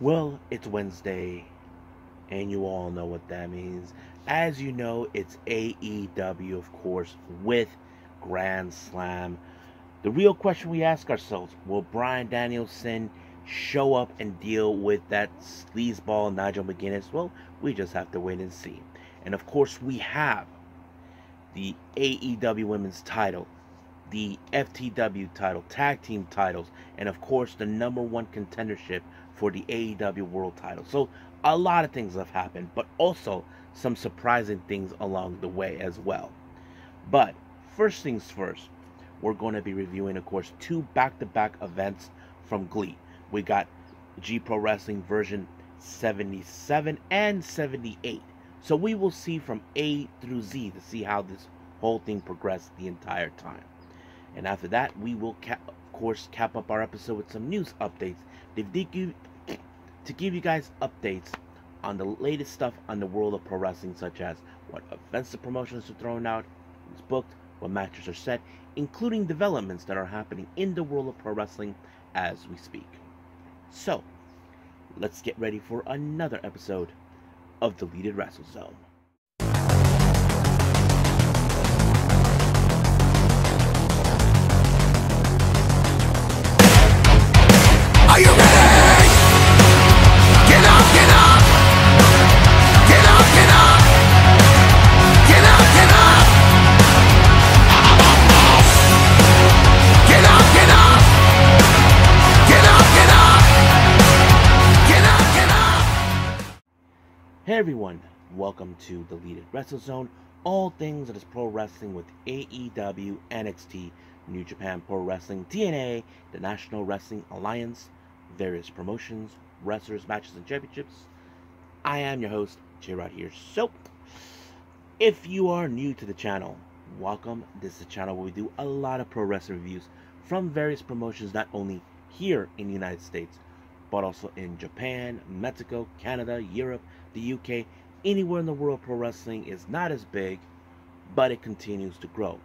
Well, it's Wednesday, and you all know what that means. As you know, it's AEW, of course, with Grand Slam. The real question we ask ourselves, will Bryan Danielson show up and deal with that sleazeball Nigel McGuinness? Well, we just have to wait and see. And of course, we have the AEW Women's title, the FTW title, tag team titles, and of course the #1 contendership for the AEW World title. So a lot of things have happened, but also some surprising things along the way as well. But first things first, we're going to be reviewing, of course, two back-to-back events from GLEAT. We got G Pro Wrestling version 77 and 78. So we will see from A through Z to see how this whole thing progressed the entire time. And after that, we will, of course, cap up our episode with some news updates to give you guys updates on the latest stuff on the world of pro wrestling, such as what events the promotions are throwing out, who's booked, what matches are set, including developments that are happening in the world of pro wrestling as we speak. So, let's get ready for another episode of Deleted Wrestle Zone. Are you ready? Get up, get up! Get up, get up! Get up, get up! Get up, get up! Get up, get up! Get up, get up! Hey everyone, welcome to Deleted Wrestle Zone, all things that is pro wrestling with AEW, NXT, New Japan Pro Wrestling, TNA, the National Wrestling Alliance, various promotions, wrestlers, matches, and championships. I am your host, J-Rod here. So, if you are new to the channel, welcome. This is a channel where we do a lot of pro wrestling reviews from various promotions, not only here in the United States, but also in Japan, Mexico, Canada, Europe, the UK, anywhere in the world. Pro wrestling is not as big, but it continues to grow.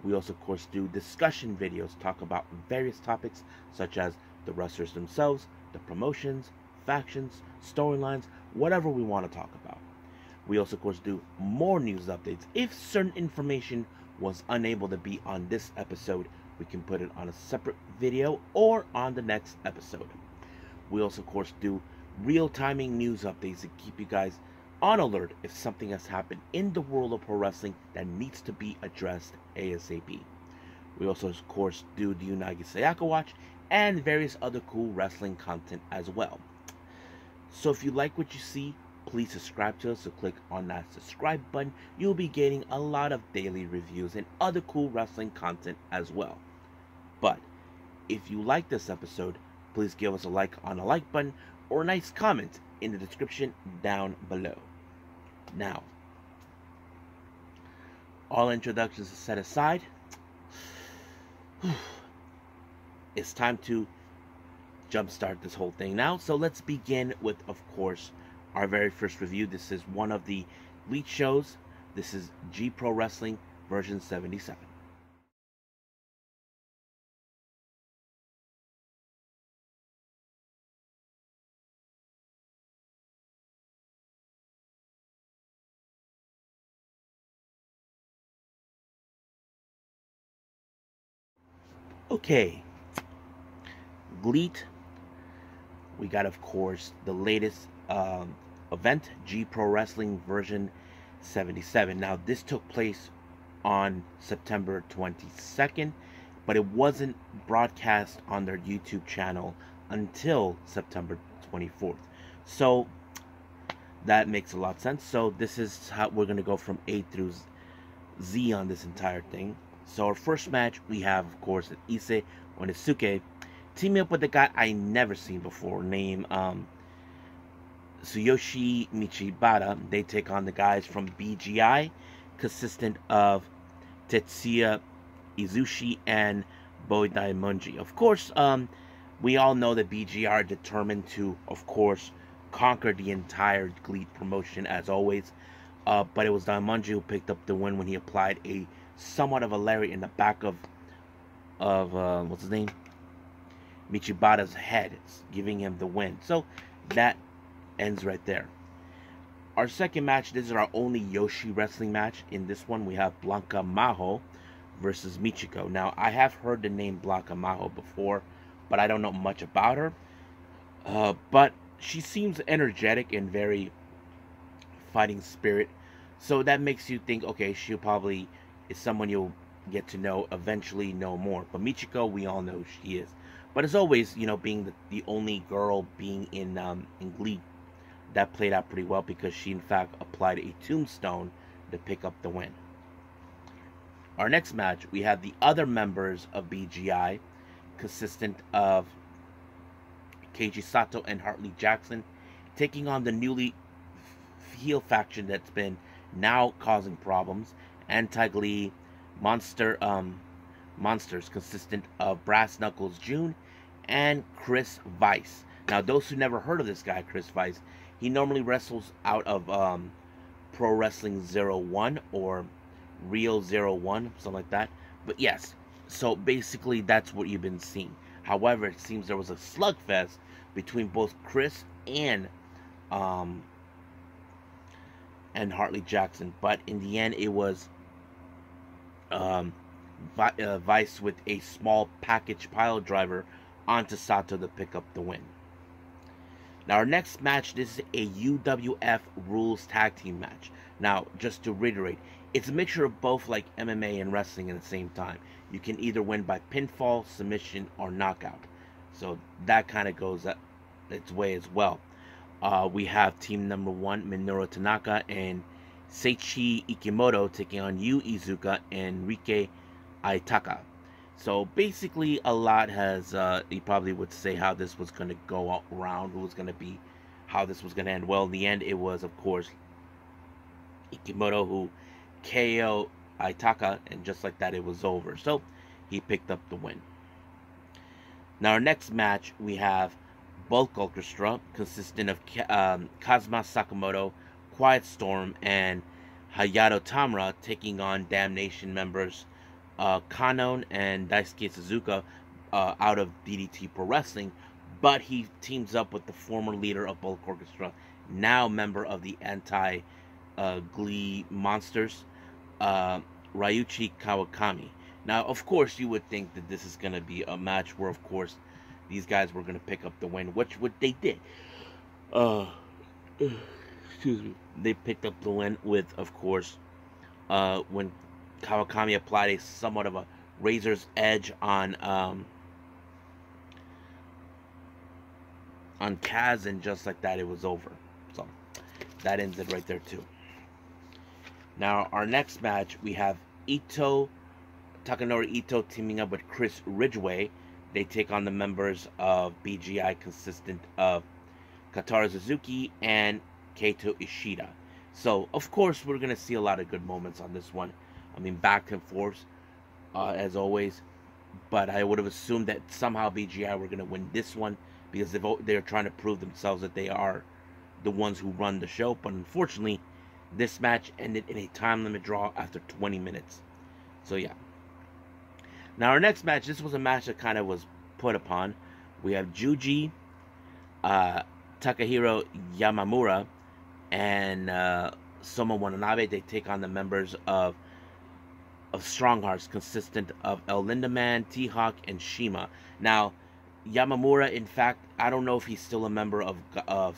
We also, of course, do discussion videos, talk about various topics such as the wrestlers themselves, the promotions, factions, storylines, whatever we want to talk about. We also, of course, do more news updates. If certain information was unable to be on this episode, we can put it on a separate video or on the next episode. We also, of course, do real-timing news updates to keep you guys on alert if something has happened in the world of pro wrestling that needs to be addressed ASAP. We also, of course, do the Unagi Sayaka Watch and various other cool wrestling content as well. So if you like what you see, please subscribe to us. So click on that subscribe button. You'll be getting a lot of daily reviews and other cool wrestling content as well. But if you like this episode, please give us a like on the like button or a nice comment in the description down below. Now, all introductions are set aside. It's time to jumpstart this whole thing now. So let's begin with, of course, our very first review. This is one of the GLEAT shows. This is G Pro Wrestling version 77. Okay, GLEAT, we got, of course, the latest event, G Pro Wrestling version 77. Now, this took place on September 22nd, but it wasn't broadcast on their YouTube channel until September 24th. So, that makes a lot of sense. So, this is how we're going to go from A through Z on this entire thing. So our first match, we have, of course, Issei Onizuka teaming up with a guy I never seen before, named Tsuyoshi Michibata. They take on the guys from BGI, consistent of Tetsuya Izushi and Boy Daimonji. Of course, we all know that BGI are determined to, of course, conquer the entire GLEAT promotion as always. But it was Daimonji who picked up the win when he applied a somewhat of a lariat in the back of what's his name? Michibata's head, giving him the win. So that ends right there. Our second match, this is our only Yoshi wrestling match. In this one, we have Blanca Majo versus Michiko. Now, I have heard the name Blanca Majo before, but I don't know much about her. But she seems energetic and very fighting spirit. So that makes you think, okay, she'll probably is someone you'll get to know, eventually know more. But Michiko, we all know she is. But as always, being the only girl being in GLEAT, that played out pretty well because she in fact applied a tombstone to pick up the win. Our next match, we have the other members of BGI, consistent of Keiji Sato and Hartley Jackson, taking on the newly heel faction that's been now causing problems, Anti-GLEAT Monsters, consistent of Brass Knuckles June and Chris Weiss. Now, those who never heard of this guy, Chris Weiss, he normally wrestles out of Pro Wrestling 01 or Real 01, something like that. But yes, so basically that's what you've been seeing. However, it seems there was a slugfest between both Chris and Hartley Jackson, but in the end it was Weiss with a small package pile driver onto Sato to pick up the win. Now, our next match, this is a UWF Rules Tag Team match. Now, just to reiterate, it's a mixture of both like MMA and wrestling at the same time. You can either win by pinfall, submission, or knockout. So that kind of goes its way as well. We have team number 1, Minoru Tanaka and Seichi Ikimoto taking on Yu Iizuka and Rike Aitaka. So basically, a lot has, you probably would say how this was going to go around, who was going to be, how this was going to end. Well, in the end, it was, of course, Ikimoto who KO Aitaka, and just like that, it was over. So he picked up the win. Now, our next match, we have Bulk Orchestra, consisting of Kazuma Sakamoto, Quiet Storm, and Hayato Tamura, taking on Damnation members Kanon and Daisuke Suzuka out of DDT Pro Wrestling, but he teams up with the former leader of Bulk Orchestra, now member of the anti-GLEAT Monsters, Ryuichi Kawakami. Now, of course, you would think that this is going to be a match where, of course, these guys were going to pick up the win, which what they did. Excuse me. They picked up the win with, of course, when Kawakami applied a somewhat of a razor's edge on Kaz, and just like that, it was over. So that ends it right there too. Now, our next match, we have Takanori Ito teaming up with Chris Ridgway. They take on the members of BGI, consistent of Kataru Suzuki and Kaito Ishida. So, of course, we're going to see a lot of good moments on this one. I mean, back and forth, as always. But I would have assumed that somehow BGI were going to win this one, because they're trying to prove themselves that they are the ones who run the show. But unfortunately, this match ended in a time limit draw after 20 minutes. So, yeah. Now, our next match, this was a match that kind of was put upon. We have Juji, Takahiro Yamamura, and Soma Watanabe. They take on the members of Strong Hearts, consistent of El Lindaman, T-Hawk, and Shima. Now, Yamamura, in fact, I don't know if he's still a member of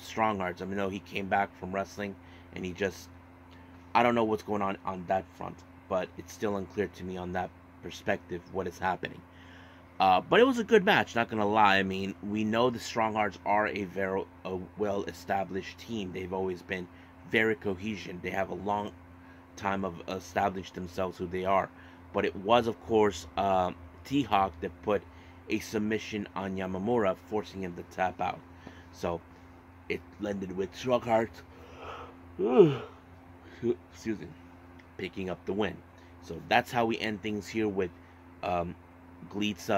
Strong Hearts. I mean, no, he came back from wrestling, and he just, I don't know what's going on that front, but it's still unclear to me on that perspective what is happening. But it was a good match, not gonna lie. I mean, we know the Strong Hearts are a very well-established team. They've always been very cohesion. They have a long time of established themselves who they are. But it was, of course, T-Hawk that put a submission on Yamamura, forcing him to tap out. So it ended with Strong Hearts, excuse me, picking up the win. So that's how we end things here with GLEAT's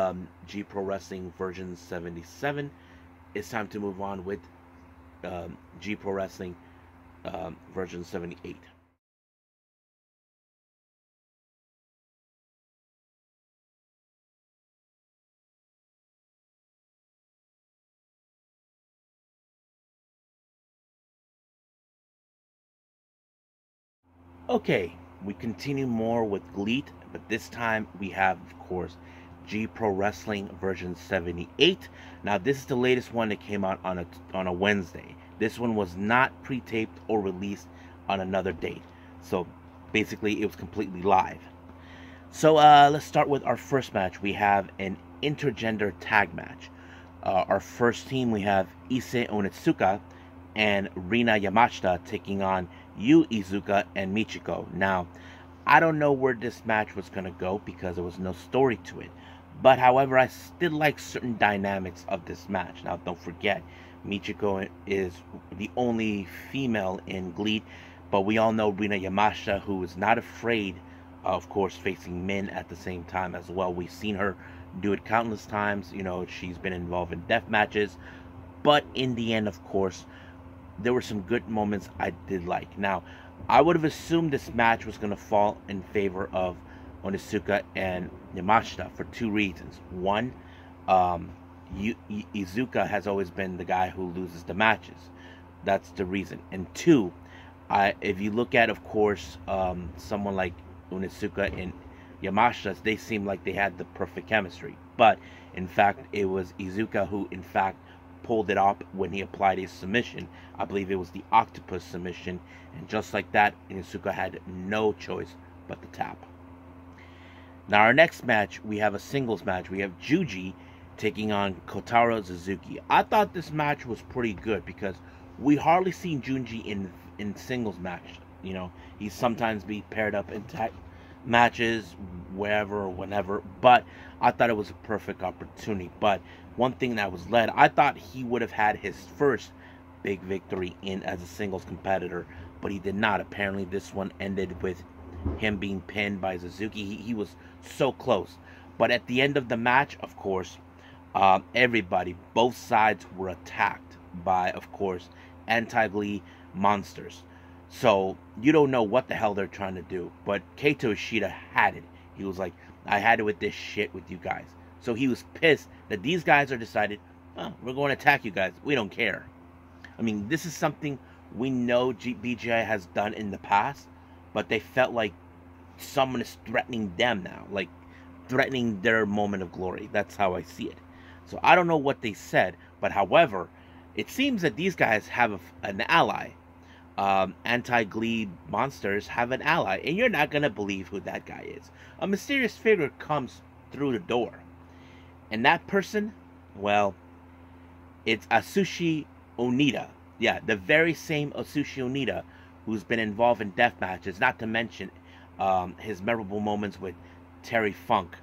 G Pro Wrestling version 77. It's time to move on with G Pro Wrestling version 78. Okay, we continue more with GLEAT, but this time we have, of course, G Pro Wrestling version 78. Now, this is the latest one that came out on a Wednesday. This one was not pre-taped or released on another date. So, basically, it was completely live. So, let's start with our first match. We have an intergender tag match. Our first team, we have Issei Onitsuka and Rina Yamashita taking on Yu Iizuka and Michiko. Now, I don't know where this match was going to go because there was no story to it. But, however, I still like certain dynamics of this match. Now, don't forget, Michiko is the only female in GLEAT, but we all know Rina Yamashita, who is not afraid, of course, facing men at the same time as well. We've seen her do it countless times. You know, she's been involved in death matches. But in the end, of course, there were some good moments I did like. Now, I would have assumed this match was going to fall in favor of Onitsuka and Yamashita for two reasons. One, Iizuka has always been the guy who loses the matches. That's the reason. And two, if you look at, of course, someone like Onitsuka and Yamashita, they seem like they had the perfect chemistry. But, in fact, it was Iizuka who, in fact, pulled it off when he applied his submission. I believe it was the octopus submission, and just like that, Inosuka had no choice but to tap. Now, our next match, we have a singles match. We have Juji taking on Kotaro Suzuki. I thought this match was pretty good because we hardly seen Juji in singles match. You know, he's sometimes be paired up in tag matches, wherever or whenever, but I thought it was a perfect opportunity. But one thing that was led, I thought he would have had his first big victory in as a singles competitor, but he did not. Apparently this one ended with him being pinned by Suzuki. He was so close, but at the end of the match, of course, everybody, both sides were attacked by, of course, anti-GLEAT monsters. So you don't know what the hell they're trying to do, but Kaito Ishida had it. He was like, I had it with this shit with you guys. So he was pissed that these guys are decided, oh, we're going to attack you guys. We don't care. I mean, this is something we know BGI has done in the past, but they felt like someone is threatening them now, like threatening their moment of glory. That's how I see it. So I don't know what they said, but however, it seems that these guys have an ally. Anti-GLEAT monsters have an ally, and you're not going to believe who that guy is. A mysterious figure comes through the door, and that person, well, it's Atsushi Onita. Yeah, the very same Atsushi Onita who's been involved in death matches, not to mention his memorable moments with Terry Funk.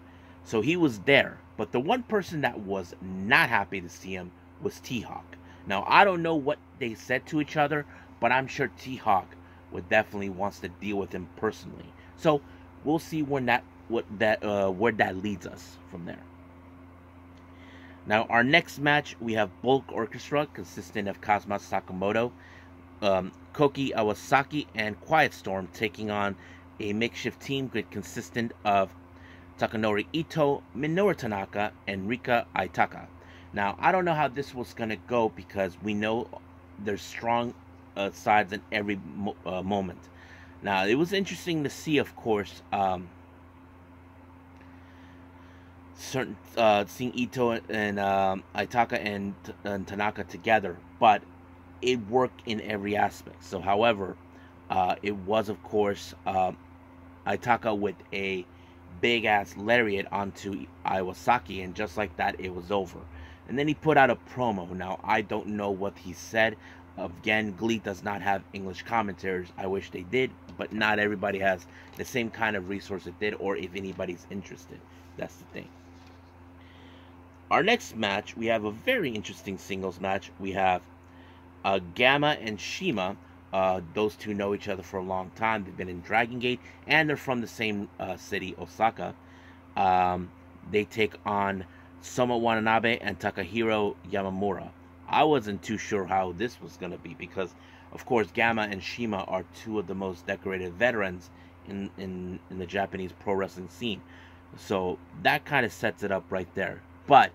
So he was there, but the one person that was not happy to see him was T-Hawk. Now, I don't know what they said to each other, but I'm sure T-Hawk would definitely wants to deal with him personally. So we'll see where that leads us from there. Now, our next match, we have Bulk Orchestra, consisting of Kazuma Sakamoto, Koki Awasaki, and Quiet Storm, taking on a makeshift team consistent of Takanori Ito, Minoru Tanaka, and Rika Aitaka. Now, I don't know how this was going to go because we know there's strong sides in every moment. Now, it was interesting to see, of course, seeing Ito and Aitaka and Tanaka together, but it worked in every aspect. So, however, it was, of course, Aitaka with a big-ass lariat onto Iwasaki, and just like that, it was over. And then he put out a promo. Now, I don't know what he said. Again, GLEAT does not have English commentators. I wish they did, but not everybody has the same kind of resource it did, or if anybody's interested. That's the thing. Our next match, we have a very interesting singles match. We have Gamma and Shima. Those two know each other for a long time. They've been in Dragon Gate, and they're from the same city, Osaka. They take on Soma Watanabe and Takahiro Yamamura. I wasn't too sure how this was going to be because, of course, Gamma and Shima are two of the most decorated veterans in the Japanese pro wrestling scene. So that kind of sets it up right there. But,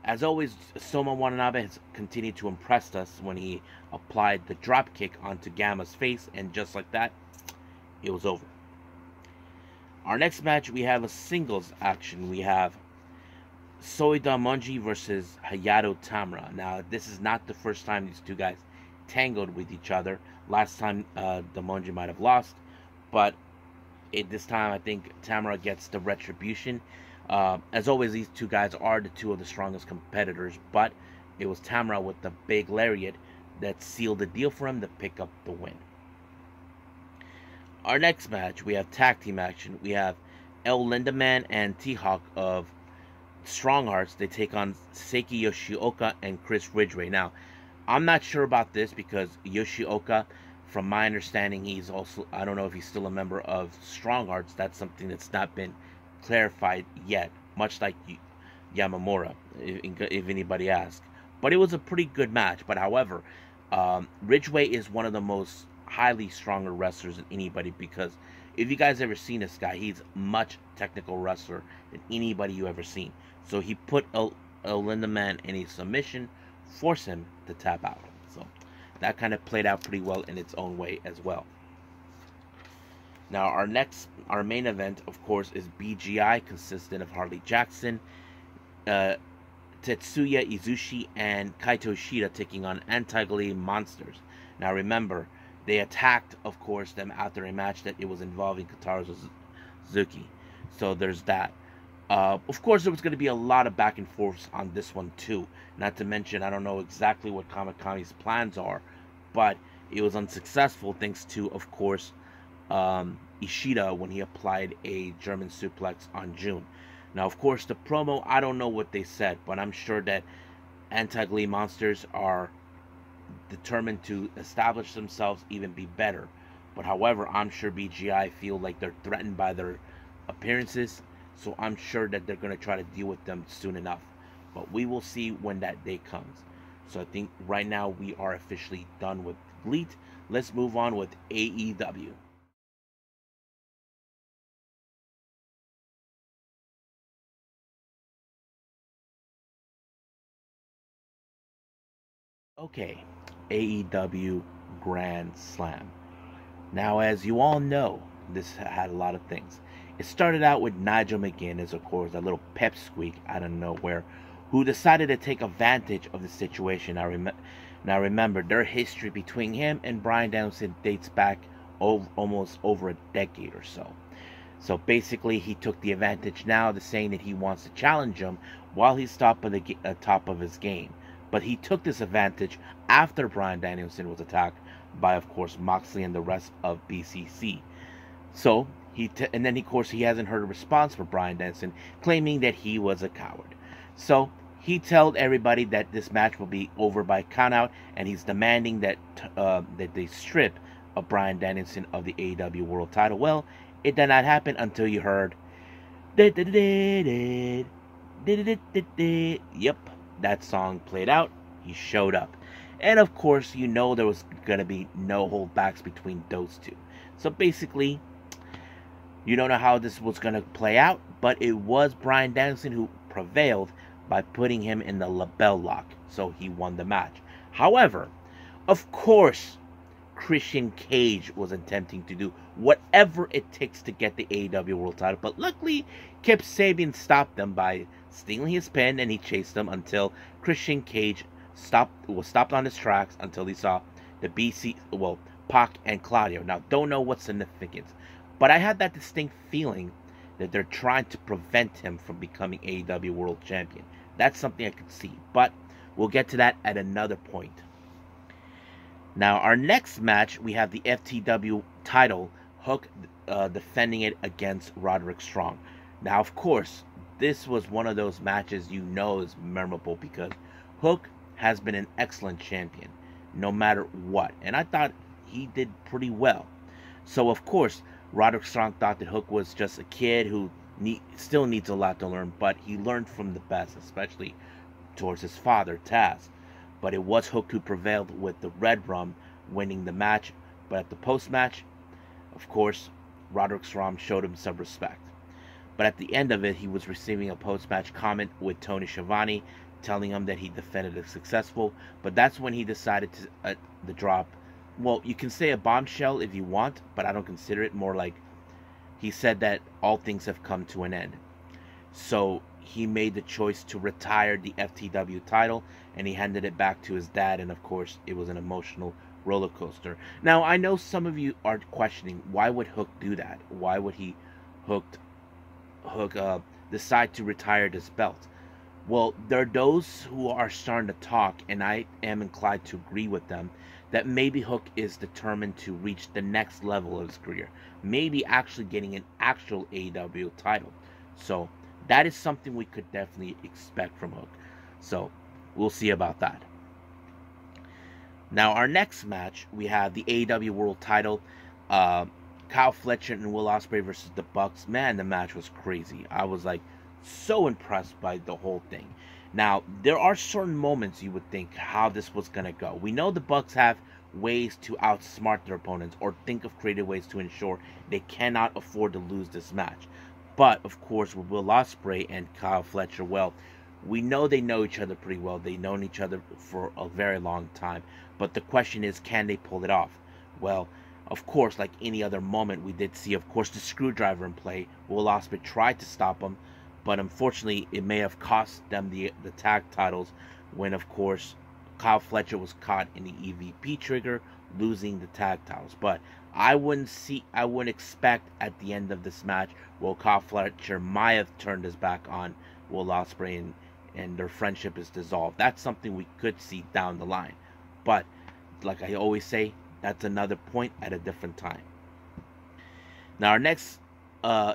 as always, Soma Watanabe has continued to impress us when he applied the drop kick onto Gamma's face, and just like that, it was over. Our next match, we have a singles action. We have Soida Monji versus Hayato Tamura. Now, this is not the first time these two guys tangled with each other. Last time, the Monji might have lost, but this time I think Tamura gets the retribution. As always, these two guys are the two of the strongest competitors, but it was Tamura with the big lariat that sealed the deal for him to pick up the win. Our next match, we have tag team action. We have El Lindaman and T-Hawk of Strong Hearts. They take on Seiki Yoshioka and Chris Ridgway. Now, I'm not sure about this because Yoshioka, from my understanding, he's also, I don't know if he's still a member of Strong Hearts. That's something that's not been clarified yet, much like Yamamura, if anybody asks. But it was a pretty good match. But however, Ridgway is one of the most highly stronger wrestlers than anybody, because if you guys ever seen this guy, he's much technical wrestler than anybody you ever seen. So he put El Lindaman in a submission, force him to tap out. So that kind of played out pretty well in its own way as well. Now our main event, of course, is BGI, consistent of Harley Jackson, Tetsuya Izushi, and Kaito Shida taking on Anti-GLEAT Monsters. Now remember, they attacked, of course, them after a match that it was involving Kotaro Suzuki. So there's that. Of course, there was going to be a lot of back and forth on this one too. Not to mention, I don't know exactly what Kamikami's plans are, but it was unsuccessful thanks to, of course, Ishida when he applied a German suplex on June. Now, of course, the promo, I don't know what they said, but I'm sure that Anti-GLEAT Monsters are determined to establish themselves, even be better. But however, I'm sure BGI feel like they're threatened by their appearances, so I'm sure that they're going to try to deal with them soon enough. But we will see when that day comes. So I think right now we are officially done with GLEAT. Let's move on with AEW. Okay, AEW Grand Slam. Now, as you all know, this had a lot of things. It started out with Nigel McGuinness, of course, a little pep squeak out of nowhere, who decided to take advantage of the situation. Now remember, their history between him and Bryan Danielson dates back almost over a decade or so. So basically, he took the advantage now to saying that he wants to challenge him while he's top of his game. But he took this advantage after Bryan Danielson was attacked by, of course, Moxley and the rest of BCC. So and then, of course, he hasn't heard a response from Bryan Danielson, claiming that he was a coward. So he told everybody that this match will be over by countout, and he's demanding that they strip of Bryan Danielson of the AEW World Title. Well, it did not happen until you heard. Yep. That song played out, he showed up. And of course, you know there was going to be no holdbacks between those two. So basically, you don't know how this was going to play out, but it was Bryan Danielson who prevailed by putting him in the label lock. So he won the match. However, of course, Christian Cage was attempting to do whatever it takes to get the AEW World Title. But luckily, Kip Sabian stopped them by stealing his pin, and he chased them until Christian Cage was stopped on his tracks until he saw the Pac and Claudio. Now, don't know what's significant, but I had that distinct feeling that they're trying to prevent him from becoming AEW World Champion. That's something I could see, but we'll get to that at another point. Now, our next match, we have the FTW title, Hook defending it against Roderick Strong. Now, of course, this was one of those matches you know is memorable because Hook has been an excellent champion, no matter what. And I thought he did pretty well. So, of course, Roderick Strong thought that Hook was just a kid who still needs a lot to learn, but he learned from the best, especially towards his father, Taz. But it was Hook who prevailed with the Red Rum winning the match. But at the post-match, of course, Roderick Strong showed him some respect. But at the end of it, he was receiving a post-match comment with Tony Schiavone, telling him that he defended it successful. But that's when he decided to drop well, you can say a bombshell if you want, but I don't consider it. More like he said that all things have come to an end. So he made the choice to retire the FTW title, and he handed it back to his dad, and of course it was an emotional roller coaster. Now I know some of you are questioning, why would Hook do that? Why would he Hook decide to retire this belt? Well, there are those who are starting to talk, and I am inclined to agree with them, that maybe Hook is determined to reach the next level of his career. Maybe actually getting an actual AEW title. So that is something we could definitely expect from Hook. So we'll see about that. Now, our next match, we have the AEW World Title. Kyle Fletcher and Will Ospreay versus the Bucks. Man, the match was crazy. I was like so impressed by the whole thing. Now, there are certain moments you would think how this was going to go. We know the Bucks have ways to outsmart their opponents or think of creative ways to ensure they cannot afford to lose this match. But, of course, with Will Ospreay and Kyle Fletcher, well, we know they know each other pretty well. They've known each other for a very long time. But the question is, can they pull it off? Well, of course, like any other moment, we did see, of course, the screwdriver in play. Will Ospreay tried to stop him, but unfortunately, it may have cost them the tag titles when, of course, Kyle Fletcher was caught in the EVP trigger, losing the tag titles. But I wouldn't expect at the end of this match, well, Kyle Fletcher might have turned his back on Will Ospreay and their friendship is dissolved. That's something we could see down the line. But, like I always say, that's another point at a different time. Now, our next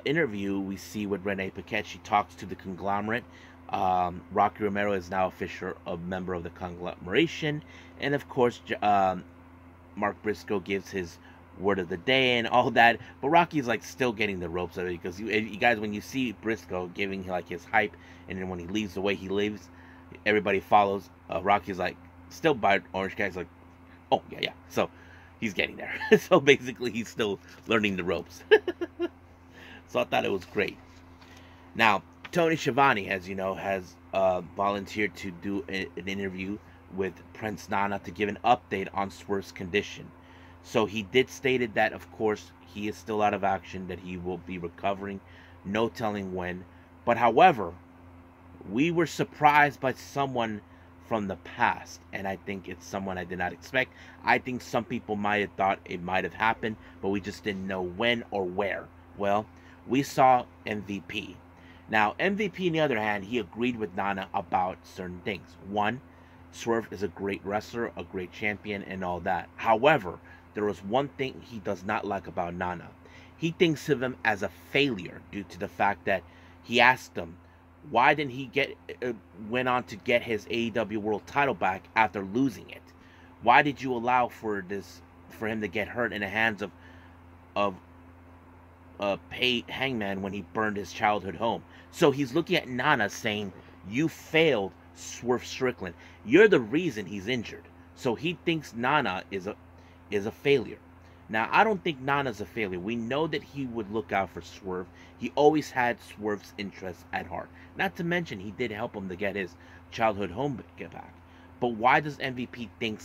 interview we see with Renee Paquette. She talks to the conglomerate. Rocky Romero is now official a member of the conglomeration. And, of course, Mark Briscoe gives his word of the day and all that. But Rocky's, like, still getting the ropes of it. Because, you guys, when you see Briscoe giving, like, his hype, and then when he leaves the way he leaves, everybody follows. Rocky's, like, still by Orange Guy's like, oh, yeah. So, he's getting there. So, basically, he's still learning the ropes. So, I thought it was great. Now, Tony Schiavone, as you know, has volunteered to do an interview with Prince Nana to give an update on Swerve's condition. So, he did stated that, of course, he is still out of action, that he will be recovering, no telling when. But, however, we were surprised by someone from the past, and I think it's someone I did not expect. I think some people might have thought it might have happened, but we just didn't know when or where. Well, we saw MVP. Now, MVP, on the other hand, he agreed with Nana about certain things. One, Swerve is a great wrestler, a great champion, and all that. However, there was one thing he does not like about Nana. He thinks of him as a failure due to the fact that he asked him, why didn't he went on to get his AEW World Title back after losing it? Why did you allow for him to get hurt in the hands of Hangman when he burned his childhood home? So he's looking at Nana saying, you failed Swerve Strickland. You're the reason he's injured. So he thinks Nana is a failure. Now, I don't think Nana's a failure. We know that he would look out for Swerve. He always had Swerve's interests at heart. Not to mention, he did help him to get his childhood home back. But why does MVP think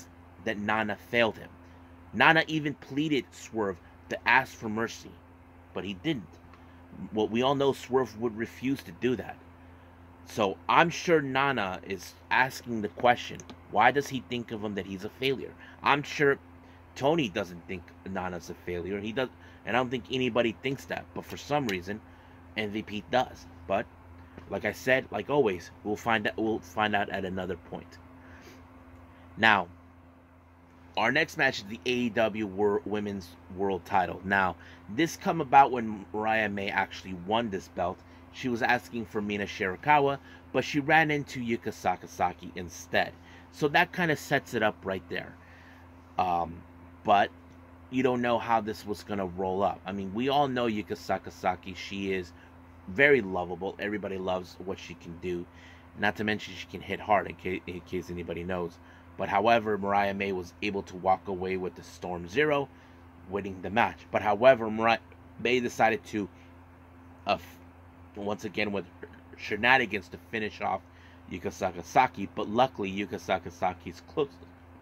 that Nana failed him? Nana even pleaded Swerve to ask for mercy, but he didn't. Well, we all know Swerve would refuse to do that. So I'm sure Nana is asking the question, why does he think of him that he's a failure? I'm sure Tony doesn't think Nana's a failure. He does, and I don't think anybody thinks that. But for some reason, MVP does. But like I said, like always, we'll find out at another point. Now, our next match is the AEW Women's World Title. Now, this come about when Mariah May actually won this belt. She was asking for Mina Shirakawa, but she ran into Yuka Sakazaki instead. So that kind of sets it up right there. But you don't know how this was going to roll up. I mean, we all know Yuka Sakazaki. She is very lovable. Everybody loves what she can do. Not to mention she can hit hard, in case anybody knows. But however, Mariah May was able to walk away with the Storm Zero, winning the match. But however, Mariah May decided to, once again with shenanigans, to finish off Yuka Sakazaki. But luckily, Yuka Sakazaki's close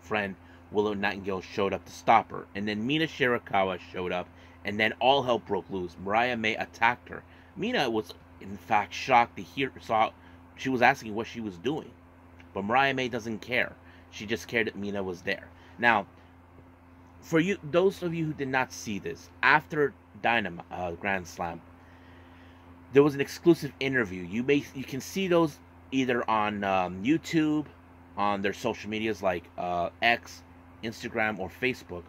friend Willow Nightingale showed up to stop her. And then Mina Shirakawa showed up, and then all hell broke loose. Mariah May attacked her. Mina was, in fact, shocked to saw she was asking what she was doing. But Mariah May doesn't care. She just cared that Mina was there. Now, for you, those of you who did not see this, after Dynamite Grand Slam, there was an exclusive interview. You can see those either on YouTube, on their social medias like X, Instagram, or Facebook.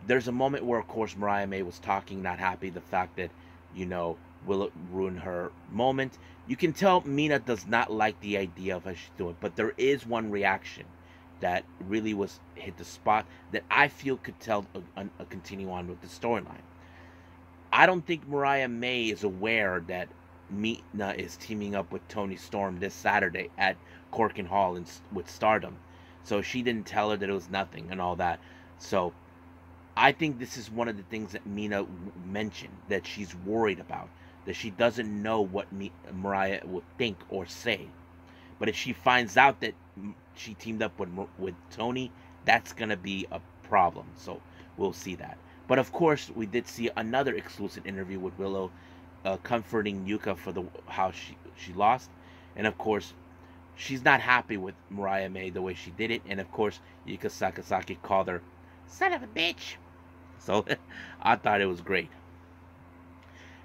There's a moment where, of course, Mariah May was talking, not happy, the fact that, will it ruin her moment. You can tell Mina does not like the idea of how she's doing, but there is one reaction that really hit the spot that I feel could tell a continue on with the storyline. I don't think Mariah May is aware that Mina is teaming up with Toni Storm this Saturday at Corkin Hall with Stardom. So she didn't tell her that it was nothing and all that. So I think this is one of the things that Mina mentioned that she's worried about. That she doesn't know what Mariah would think or say. But if she finds out that she teamed up with Toni, that's going to be a problem. So we'll see that. But of course, we did see another exclusive interview with Willow comforting Yuka for how she lost. And of course, she's not happy with Mariah May the way she did it. And of course, Yuka Sakazaki called her son of a bitch. So I thought it was great.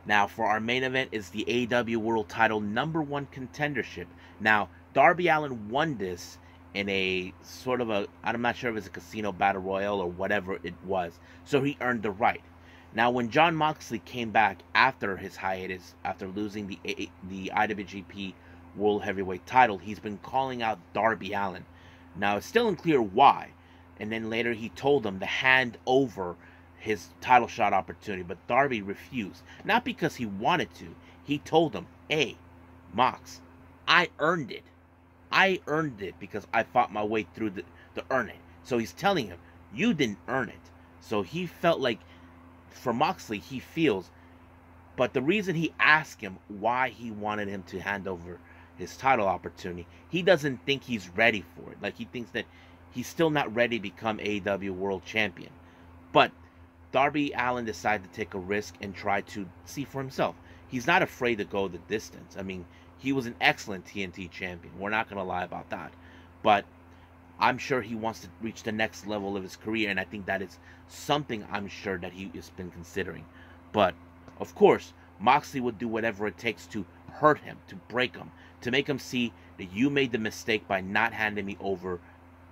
Now for our main event is the AEW World Title #1 contendership. Now Darby Allin won this in a sort of I'm not sure if it's a casino battle royal or whatever it was. So he earned the right. Now when Jon Moxley came back after his hiatus, after losing the IWGP World Heavyweight title, he's been calling out Darby Allin. Now it's still unclear why. And then later he told him to hand over his title shot opportunity, but Darby refused. Not because he wanted to. He told him, hey, Mox, I earned it. I earned it because I fought my way through to earn it. So he's telling him, you didn't earn it. So he felt like, for Moxley, he feels, but the reason he asked him why he wanted him to hand over his title opportunity, he doesn't think he's ready for it. Like, he thinks that he's still not ready to become AEW World Champion. But Darby Allin decided to take a risk and try to see for himself. He's not afraid to go the distance. I mean, he was an excellent TNT champion. We're not going to lie about that. But I'm sure he wants to reach the next level of his career, and I think that is something I'm sure that he has been considering. But, of course, Moxley would do whatever it takes to hurt him, to break him, to make him see that you made the mistake by not handing me over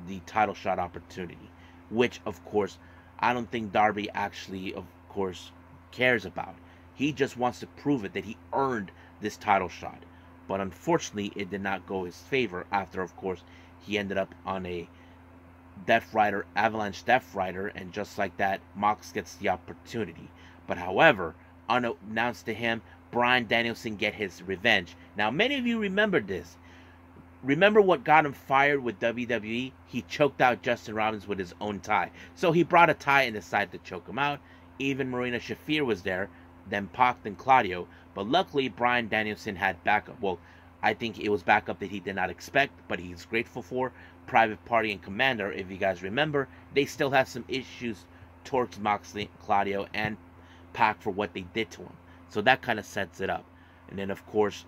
the title shot opportunity. Which, of course, I don't think Darby actually, of course, cares about. He just wants to prove it that he earned this title shot. But unfortunately, it did not go his favor after, of course, he ended up on a Avalanche Death Rider, and just like that, Mox gets the opportunity. But however, unannounced to him, Bryan Danielson get his revenge. Now, many of you remember this. Remember what got him fired with WWE? He choked out Justin Robbins with his own tie. So he brought a tie and decided to choke him out. Even Marina Shafir was there, then Pac, then Claudio. But luckily, Bryan Danielson had backup. Well, I think it was backup that he did not expect, but he's grateful for. Private Party and Commander, if you guys remember, they still have some issues towards Moxley, Claudio, and Pac for what they did to him. So that kind of sets it up. And then, of course,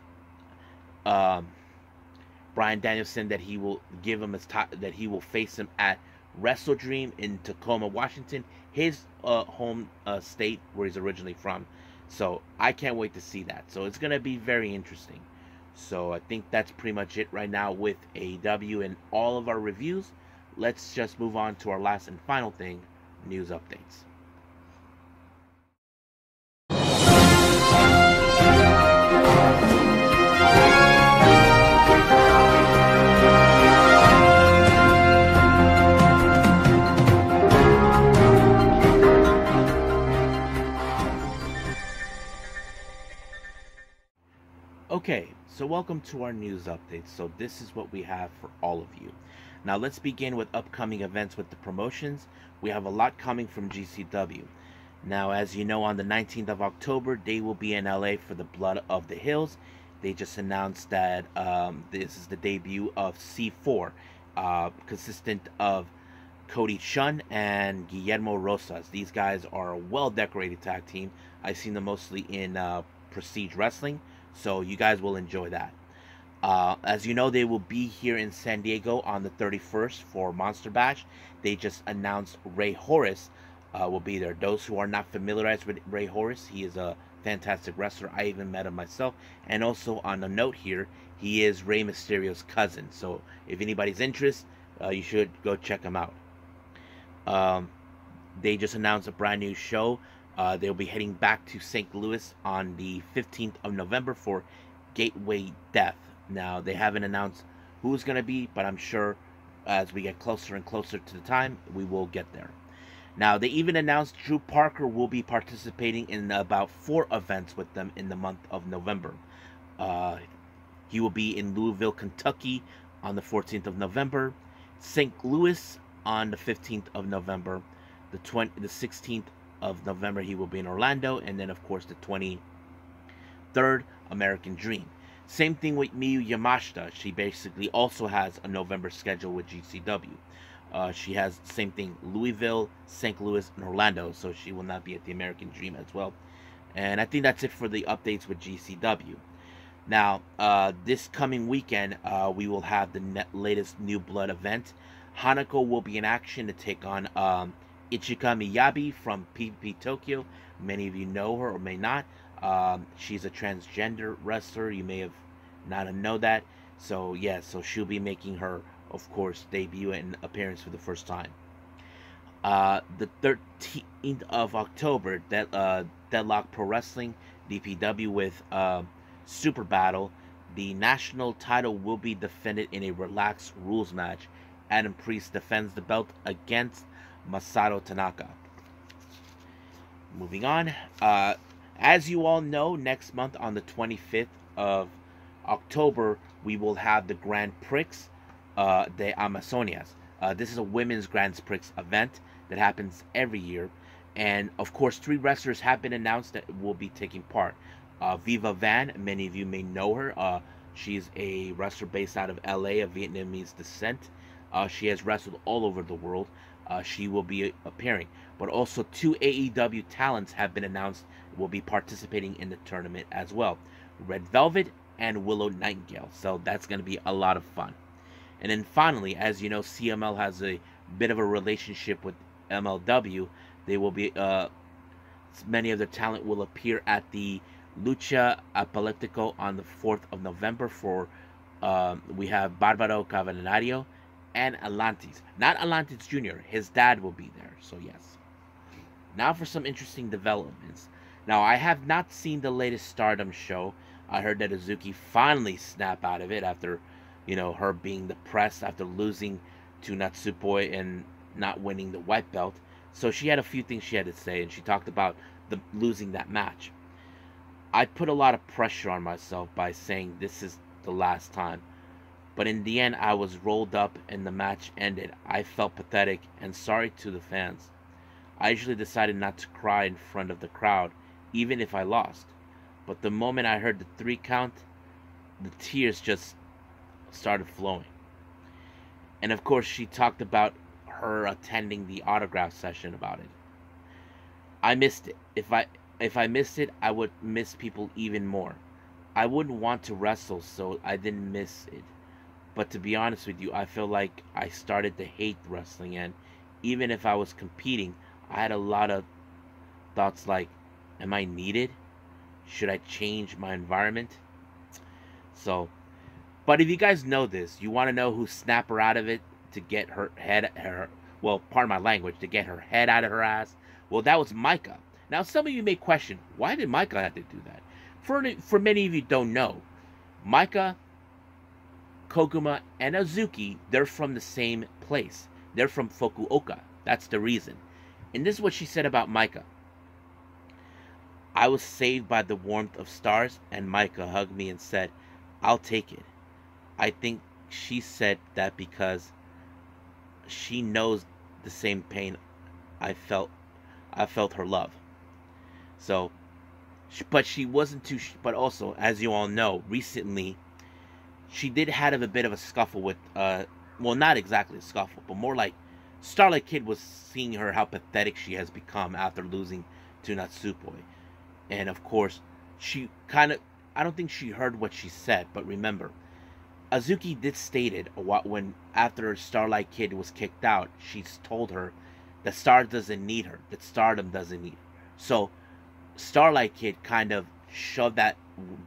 Bryan Danielson, that he will give him that he will face him at Wrestle Dream in Tacoma, Washington, his home state where he's originally from. So I can't wait to see that. So it's gonna be very interesting. So I think that's pretty much it right now with AEW and all of our reviews. Let's just move on to our last and final thing, news updates. Okay, so welcome to our news updates. So this is what we have for all of you. Now let's begin with upcoming events with the promotions. We have a lot coming from GCW. Now, as you know, on the 19th of October, they will be in LA for the Blood of the Hills. They just announced that this is the debut of C4, consistent of Cody Chun and Guillermo Rosas. These guys are a well-decorated tag team. I've seen them mostly in Prestige Wrestling, so you guys will enjoy that. As you know, they will be here in San Diego on the 31st for Monster Bash. They just announced Ray Horace will be there. Those who are not familiarized with Ray Horace, he is a fantastic wrestler. I even met him myself. And also on a note here, he is Rey Mysterio's cousin. So if anybody's interested, you should go check him out. They just announced a brand new show. They'll be heading back to St. Louis on the 15th of November for Gateway Death. Now, they haven't announced who's going to be, but I'm sure as we get closer and closer to the time, we will get there. Now, they even announced Drew Parker will be participating in about 4 events with them in the month of November. He will be in Louisville, Kentucky on the 14th of November, St. Louis on the 15th of November, the 16th of November he will be in Orlando, and then of course the 23rd, American Dream. Same thing with Miyu Yamashita. She basically also has a November schedule with GCW. She has the same thing, Louisville, St. Louis, and Orlando, so she will not be at the American Dream as well. And I think that's it for the updates with GCW. Now, this coming weekend, we will have the latest New Blood event. Hanako will be in action to take on Ichika Miyabi from PvP Tokyo. Many of you know her or may not. She's a transgender wrestler. You may have not know that. So, yeah, so she'll be making her, of course, debut and appearance for the first time. The 13th of October, Deadlock Pro Wrestling, DPW with Super Battle. The national title will be defended in a relaxed rules match. Adam Priest defends the belt against Masato Tanaka. Moving on. As you all know, next month on the 25th of October, we will have the Grand Prix de Amazonias. This is a women's Grand Prix event that happens every year. And, of course, 3 wrestlers have been announced that will be taking part. Viva Van, many of you may know her. She's a wrestler based out of LA, of Vietnamese descent. She has wrestled all over the world. She will be appearing. But also 2 AEW talents have been announced will be participating in the tournament as well. Red Velvet and Willow Nightingale. So that's going to be a lot of fun. And then finally, as you know, CML has a bit of a relationship with MLW. They will be, many of their talent will appear at the Lucha Apolítico on the 4th of November for, we have Barbaro Cavernario and Atlantis. Not Atlantis Jr. His dad will be there. So yes. Now for some interesting developments. Now, I have not seen the latest Stardom show. I heard that Hazuki finally snapped out of it after, you know, her being depressed after losing to Natsupoi and not winning the white belt. So she had a few things she had to say, and she talked about losing that match. I put a lot of pressure on myself by saying this is the last time. But in the end, I was rolled up and the match ended. I felt pathetic and sorry to the fans. I usually decided not to cry in front of the crowd, even if I lost. But the moment I heard the 3 count, the tears just started flowing. And of course, she talked about her attending the autograph session about it. I missed it. If I missed it, I would miss people even more. I wouldn't want to wrestle, so I didn't miss it. But to be honest with you, I feel like I started to hate wrestling, and even if I was competing, I had a lot of thoughts like, am I needed? Should I change my environment? So, but if you guys know this, you want to know who snapped her out of it to get her head, well, pardon my language, to get her head out of her ass? Well, that was Micah. Now, some of you may question, why did Micah have to do that? For many of you don't know, Micah, Koguma, and Hazuki, they're from the same place. They're from Fukuoka. That's the reason. And this is what she said about Micah. I was saved by the warmth of stars, and Micah hugged me and said, I'll take it. I think she said that because she knows the same pain I felt her love. So, but she wasn't too, but also, as you all know, recently, she did have a bit of a scuffle with, well, not exactly a scuffle, but more like Starlight Kid was seeing her how pathetic she has become after losing to Natsupoi. And of course, she kind of, I don't think she heard what she said, but remember, Hazuki did stated when after Starlight Kid was kicked out, she told her that Star doesn't need her, that Stardom doesn't need her. So Starlight Kid kind of shoved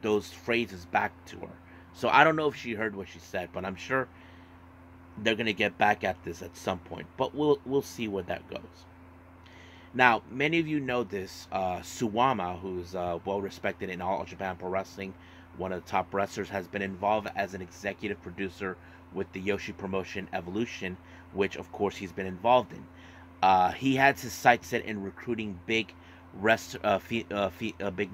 those phrases back to her. So I don't know if she heard what she said, but I'm sure they're gonna get back at this at some point. But we'll see where that goes. Now, many of you know this. Suwama, who's well respected in All Japan Pro Wrestling, one of the top wrestlers, has been involved as an executive producer with the Yoshi promotion Evolution, which of course he's been involved in. He had his sights set in recruiting big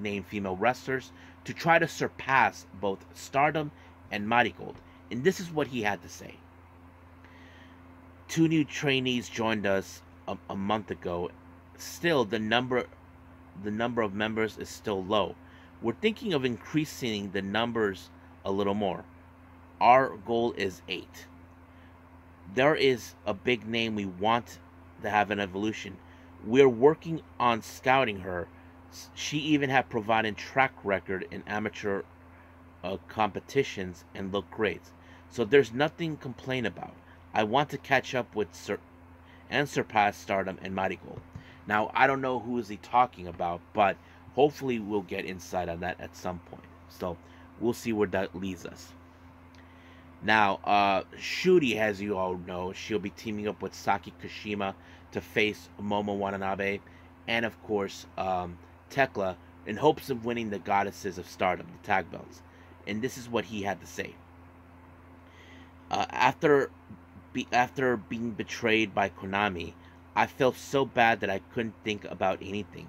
name female wrestlers to try to surpass both Stardom and Marigold. And this is what he had to say. 2 new trainees joined us a month ago. Still, the number of members is still low. We're thinking of increasing the numbers a little more. Our goal is 8. There is a big name we want to have an Evolution. We're working on scouting her. She even had provided track record in amateur competitions and looked great. So there's nothing to complain about. I want to catch up with and surpass Stardom and Marigold. Now, I don't know who is he talking about, but hopefully we'll get insight on that at some point. So we'll see where that leads us. Now, Syuri, as you all know, she'll be teaming up with Saki Kashima to face Momo Watanabe and, of course, Tekla in hopes of winning the Goddesses of Stardom, the tag belts. And this is what he had to say. After being betrayed by Konami, I felt so bad that I couldn't think about anything.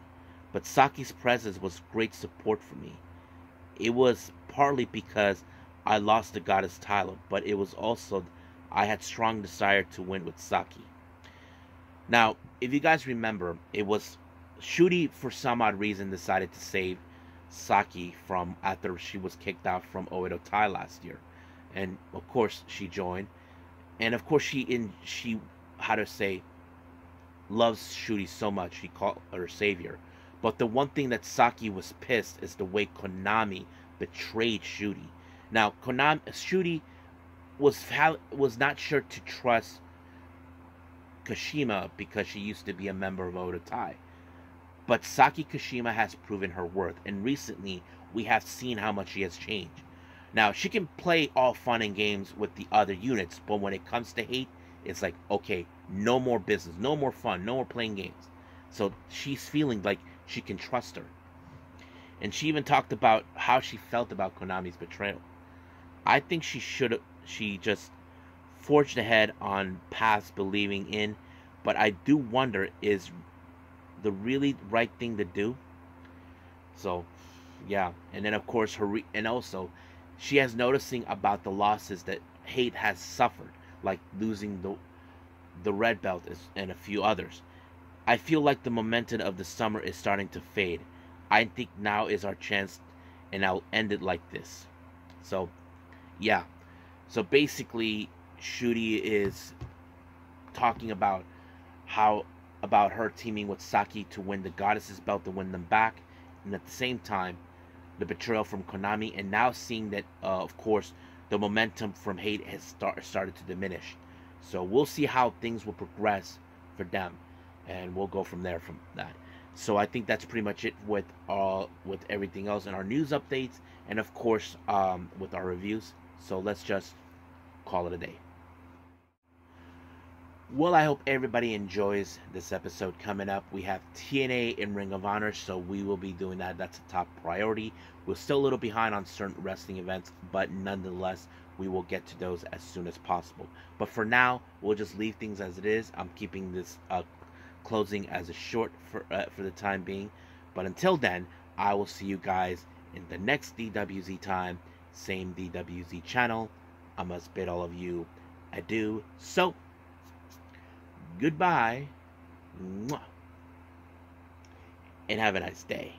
But Saki's presence was great support for me. It was partly because I lost the Goddess title, but it was also I had strong desire to win with Saki. Now, if you guys remember, it was Syuri for some odd reason decided to save Saki from after she was kicked out from Oedo Tai last year. And of course she joined. And of course she how to say loves Syuri so much she called her savior. But the one thing that Saki was pissed is the way Konami betrayed Syuri. Now Syuri was not sure to trust Kashima because she used to be a member of Oedo Tai. But Saki Kashima has proven her worth, and recently we have seen how much she has changed. Now, she can play all fun and games with the other units, but when it comes to hate, it's like, okay, no more business, no more fun, no more playing games. So she's feeling like she can trust her. And she even talked about how she felt about Konami's betrayal. I think she just forged ahead on paths believing in, but I do wonder, is the really right thing to do? So, yeah. And then, of course, and also, she has noticing about the losses that Hate has suffered, like losing the red belt and a few others. I feel like the momentum of the summer is starting to fade. I think now is our chance, and I'll end it like this. So, yeah. So basically, Syuri is talking about about her teaming with Saki to win the Goddesses belt, to win them back, and at the same time, the betrayal from Konami, and now seeing that, of course, the momentum from Hate has started to diminish. So we'll see how things will progress for them, and we'll go from there from that. So I think that's pretty much it with everything else in our news updates, and of course with our reviews. So let's just call it a day. Well, I hope everybody enjoys this episode. Coming up, we have TNA and Ring of Honor, so we will be doing that. That's a top priority. We're still a little behind on certain wrestling events, but nonetheless, we will get to those as soon as possible. But for now, we'll just leave things as it is. I'm keeping this closing as a short for the time being. But until then, I will see you guys in the next DWZ time, same DWZ channel. I must bid all of you adieu. So, goodbye, and have a nice day.